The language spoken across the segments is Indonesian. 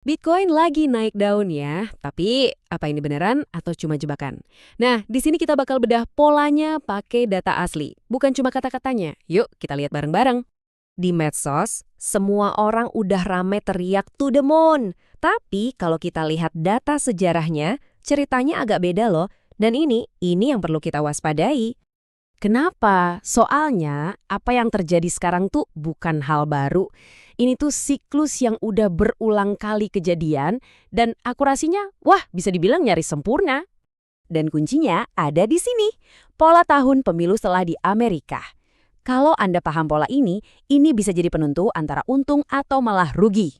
Bitcoin lagi naik daun ya, tapi apa ini beneran atau cuma jebakan? Nah, di sini kita bakal bedah polanya pakai data asli, bukan cuma kata-katanya. Yuk, kita lihat bareng-bareng. Di medsos, semua orang udah rame teriak to the moon. Tapi kalau kita lihat data sejarahnya, ceritanya agak beda loh. Dan ini yang perlu kita waspadai. Kenapa? Soalnya apa yang terjadi sekarang tuh bukan hal baru. Ini tuh siklus yang udah berulang kali kejadian dan akurasinya, wah bisa dibilang nyaris sempurna. Dan kuncinya ada di sini, pola tahun pemilu setelah di Amerika. Kalau Anda paham pola ini bisa jadi penentu antara untung atau malah rugi.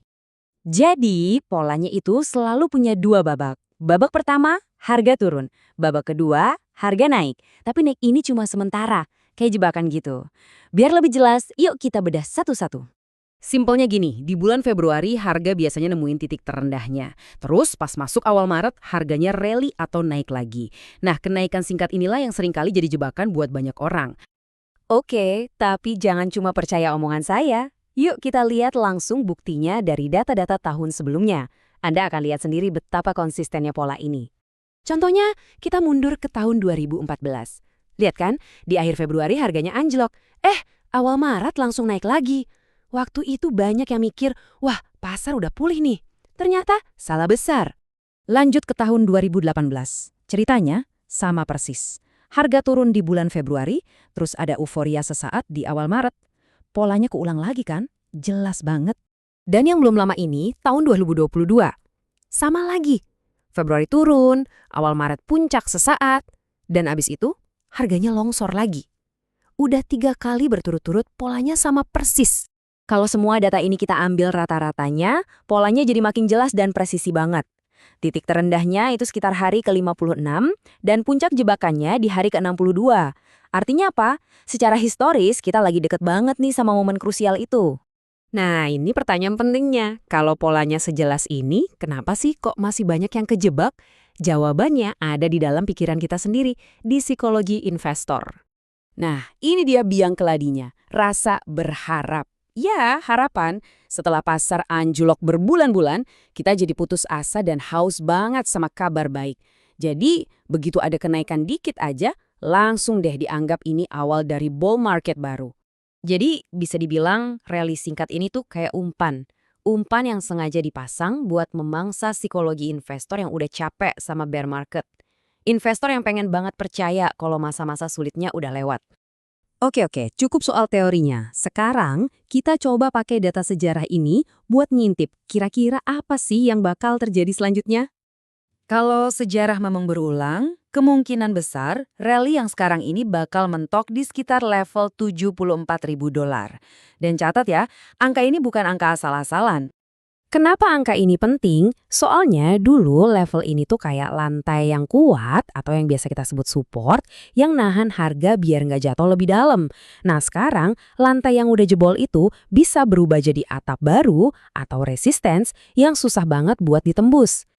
Jadi, polanya itu selalu punya dua babak. Babak pertama, harga turun. Babak kedua, harga naik. Tapi naik ini cuma sementara, kayak jebakan gitu. Biar lebih jelas, yuk kita bedah satu-satu. Simpelnya gini, di bulan Februari harga biasanya nemuin titik terendahnya. Terus pas masuk awal Maret, harganya rally atau naik lagi. Nah, kenaikan singkat inilah yang seringkali jadi jebakan buat banyak orang. Oke, tapi jangan cuma percaya omongan saya. Yuk kita lihat langsung buktinya dari data-data tahun sebelumnya. Anda akan lihat sendiri betapa konsistennya pola ini. Contohnya, kita mundur ke tahun 2014. Lihat kan, di akhir Februari harganya anjlok. Awal Maret langsung naik lagi. Waktu itu banyak yang mikir, wah pasar udah pulih nih. Ternyata salah besar. Lanjut ke tahun 2018. Ceritanya sama persis. Harga turun di bulan Februari, terus ada euforia sesaat di awal Maret. Polanya keulang lagi kan? Jelas banget. Dan yang belum lama ini, tahun 2022. Sama lagi. Februari turun, awal Maret puncak sesaat, dan abis itu harganya longsor lagi. Udah 3 kali berturut-turut polanya sama persis. Kalau semua data ini kita ambil rata-ratanya, polanya jadi makin jelas dan presisi banget. Titik terendahnya itu sekitar hari ke-56 dan puncak jebakannya di hari ke-62. Artinya apa? Secara historis kita lagi deket banget nih sama momen krusial itu. Nah, ini pertanyaan pentingnya. Kalau polanya sejelas ini, kenapa sih kok masih banyak yang kejebak? Jawabannya ada di dalam pikiran kita sendiri, di psikologi investor. Nah, ini dia biang keladinya, rasa berharap. Ya, harapan. Setelah pasar anjlok berbulan-bulan, kita jadi putus asa dan haus banget sama kabar baik. Jadi, begitu ada kenaikan dikit aja, langsung deh dianggap ini awal dari bull market baru. Jadi, bisa dibilang rally singkat ini tuh kayak umpan. Umpan yang sengaja dipasang buat memangsa psikologi investor yang udah capek sama bear market. Investor yang pengen banget percaya kalau masa-masa sulitnya udah lewat. Oke, cukup soal teorinya. Sekarang, kita coba pakai data sejarah ini buat ngintip kira-kira apa sih yang bakal terjadi selanjutnya. Kalau sejarah memang berulang, kemungkinan besar rally yang sekarang ini bakal mentok di sekitar level $74.000. Dan catat ya, angka ini bukan angka asal-asalan. Kenapa angka ini penting? Soalnya dulu level ini tuh kayak lantai yang kuat atau yang biasa kita sebut support yang nahan harga biar nggak jatuh lebih dalam. Nah sekarang lantai yang udah jebol itu bisa berubah jadi atap baru atau resistance yang susah banget buat ditembus.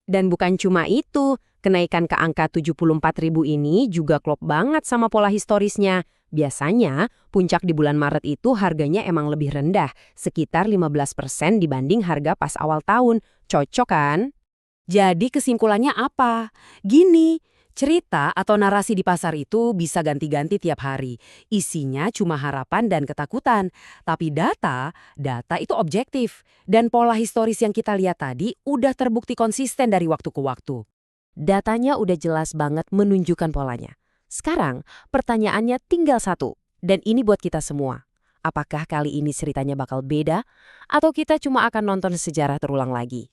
Dan bukan cuma itu, kenaikan ke angka 74.000 ini juga klop banget sama pola historisnya. Biasanya, puncak di bulan Maret itu harganya emang lebih rendah, sekitar 15% dibanding harga pas awal tahun. Cocok kan? Jadi kesimpulannya apa? Gini, cerita atau narasi di pasar itu bisa ganti-ganti tiap hari. Isinya cuma harapan dan ketakutan. Tapi data itu objektif. Dan pola historis yang kita lihat tadi udah terbukti konsisten dari waktu ke waktu. Datanya udah jelas banget menunjukkan polanya. Sekarang, pertanyaannya tinggal satu. Dan ini buat kita semua. Apakah kali ini ceritanya bakal beda? Atau kita cuma akan nonton sejarah terulang lagi?